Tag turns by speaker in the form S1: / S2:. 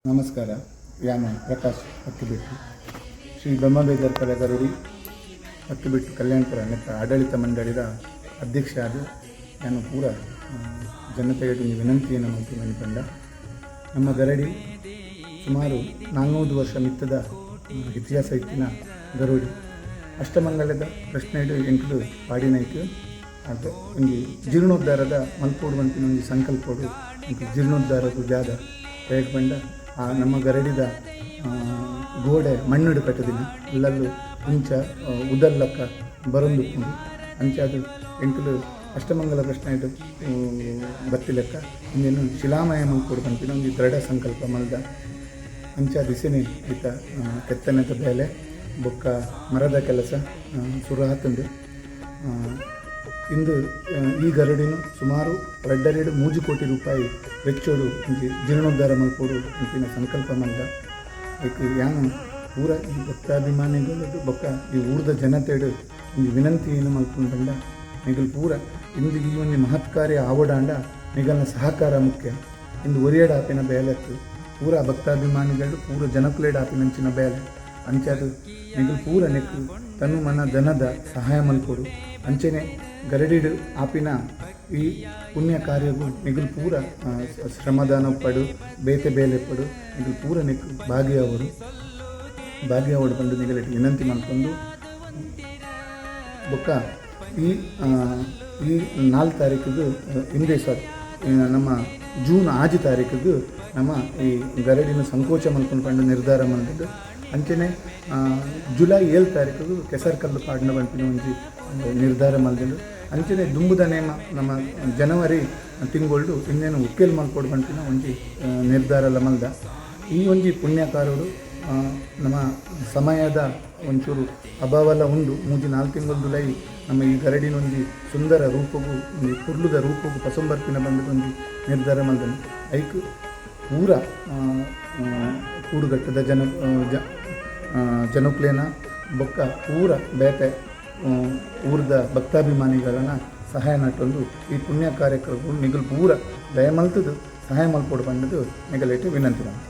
S1: ನಮಸ್ಕಾರ. ಯಾನು ಪ್ರಕಾಶ್ ಅಕ್ಕಿಬೆಟ್ಟು ಶ್ರೀ ಬ್ರಹ್ಮಬೇದರ್ ಕಲೆಗರಡಿ ಅಕ್ಕಿಬೆಟ್ಟು ಕಲ್ಯಾಣಪುರ ನೆತ್ತ ಆಡಳಿತ ಮಂಡಳಿದ ಅಧ್ಯಕ್ಷ ಆದ ನಾನು ಪೂರ ಜನತೆಗೆ ವಿನಂತಿಯನ್ನು ನೆನಪಂಡ ನಮ್ಮ ಗರಡಿ ಸುಮಾರು 400 ವರ್ಷ ಮಿತ್ತದ ಇತಿಹಾಸ ಇತ್ತಿನ ಗರೋಡಿ ಅಷ್ಟಮಂಗಲದ ಪ್ರಶ್ನೆಡು ಎಂಟು ಪಾಡಿನೈತು ಅಂತ ಒಂದು ಜೀರ್ಣೋದ್ಧಾರದ ಮಲ್ಪೋಡುವಂತಿನ ಒಂದು ಸಂಕಲ್ಪಡು ಜೀರ್ಣೋದ್ಧಾರದ ಜಾದ ಹೇಗೆ ಬಂದ ನಮ್ಮ ಗರಡಿದ ಗೋಡೆ ಮಣ್ಣುಡು ಕಟ್ಟದಿನ ಅಲ್ಲಲ್ಲೂ ಮುಂಚ ಉದಲ್ಲಕ್ಕ ಬರೊಂದುಕೊಂಡು ಅಂಚೆ ಅದು ಎಂಕುಲು ಅಷ್ಟಮಂಗಲ ಪ್ರಶ್ನೆ ಇಟ್ಟು ಬತ್ತಿಲೆಕ್ಕ ಇನ್ನೇನು ಶಿಲಾಮಯ ಮಲ್ಪೋಡು ಬಂತಿನ ಒಂದು ದೃಢ ಸಂಕಲ್ಪ ಮಲ್ದ ಅಂಚ ದಿಸೆನೆ ಈತ ಕೆತ್ತನೆದ ಬೇಲೆ ಬೊಕ್ಕ ಮರದ ಕೆಲಸ ಸುರು ಹಾತುಂಡು ಇಂದು ಈ ಗರಡಿನ ಸುಮಾರು 2.3 ಕೋಟಿ ರೂಪಾಯಿ ವೆಚ್ಚೋಡು ಜೀರ್ಣೋದ್ಧಾರ ಮಲ್ಪೋಡು ಅಂತಿನ ಸಂಕಲ್ಪ ಮಂದ ಅದಕ್ಕೆ ಯಾನು ಪೂರ ಈ ಭಕ್ತಾಭಿಮಾನಿಗಳು ಬೊಕ್ಕ ಈ ಊರದ ಜನತೆಡು ಒಂದು ವಿನಂತಿಯನ್ನು ಮಲ್ಕೊಂಡು ಬಂದ ನಿಗಲ್ ಪೂರ ಇಂದು ಈ ಒಂದು ಮಹತ್ಕಾರ್ಯ ಆವಡಾಂಡ ನಿಗಲ್ನ ಸಹಕಾರ ಮುಖ್ಯ ಇಂದು ಒರಿಯಡ ಆಪಿನ ಬೇಲೆತ್ತು ಪೂರ ಭಕ್ತಾಭಿಮಾನಿಗಳು ಪೂರ ಜನಕುಲೇಡ ಆಪಿನಂಚಿನ ಬೇಲೆ ಅಂಚದು ನಿಗಲ್ ಪೂರ ನೆಕ್ಕು ತನು ಮನ ಧನದ ಸಹಾಯ ಮಲ್ಕೊಡು ಅಂಚೆನೆ ಗರಡಿಡು ಆಪಿನ ಈ ಪುಣ್ಯ ಕಾರ್ಯವು ನಿಗಲ್ ಪೂರ ಶ್ರಮದಾನ ಪಡು ಬೇತೆ ಬೇಲೆ ಪಡು ನಿಗಲ್ ಪೂರ ನೆಕ್ಕು ಭಾಗಿಯಾವಡು ಬಂದು ನಿಗಲಿಟ್ಟು ವಿನಂತಿ ಮಾಡ್ಕೊಂಡು ಬೊಕ್ಕ ಈ 4 ತಾರೀಕಿಗೂ ಹಿಂದೆ ನಮ್ಮ ಜೂನ್ 6 ತಾರೀಕಿಗೂ ನಮ್ಮ ಈ ಗರಡಿನ ಸಂಕೋಚ ಮಲ್ಕೊಂಡು ಬಂದು ನಿರ್ಧಾರ ಮಾಡಿದ್ದು ಅಂಚೆನೆ ಜುಲೈ 7 ತಾರೀಕಿಗೂ ಕೆಸರ್ಕಲ್ಲು ಪಾಡಿನ ಬಂಪಿನ ಒಂಜಿ ನಿರ್ಧಾರ ಮಾಡಿದ್ದು ಅಂಚೆನೆ ದುಂಬುದ ನೇಮ ನಮ್ಮ ಜನವರಿ ತಿಂಗಳು ಇನ್ನೇನು ಉಕ್ಕೇಲ್ ಮಲ್ಪೋಡು ಬಂಪಿನ ಒಂಜಿ ನಿರ್ಧಾರ ಎಲ್ಲ ಮಲ್ದ ಈ ಒಂಜಿ ಪುಣ್ಯಕಾರರು ನಮ್ಮ ಸಮಯದ ಒಂಚೂರು ಅಭಾವಲ್ಲ ಉಂಡು 3-4 ತಿಂಗಳು ನಮ್ಮ ಈ ಗರಡಿನ ಒಂಜಿ ಸುಂದರ ರೂಪಗೂ ಒಂದು ಕುರ್ಲುದ ರೂಪಗೂ ಪಸಂಬರ್ಪಿನ ಬಂದದ ಒಂಜಿ ನಿರ್ಧಾರ ಮಾಡಿದನು ಐಕ್ ಪೂರ ಕೂಡುಗಟ್ಟದ ಜನಕ್ಲೇನ ಬೊಕ್ಕ ಪೂರ ಬೇಟೆ ಊರದ ಭಕ್ತಾಭಿಮಾನಿಗಳನ್ನ ಸಹಾಯ ನಟ್ಟೊಂದು ಈ ಪುಣ್ಯ ಕಾರ್ಯಕ್ರಮ ನಿಗಲ್ ಪೂರ ದಯಮಲ್ತದು ಸಹಾಯ ಮಲ್ಪೋಡು ಬಂದದ್ದು ನಿಗಲಿಟ್ಟು ವಿನಂತಿ ಮಾಡಿ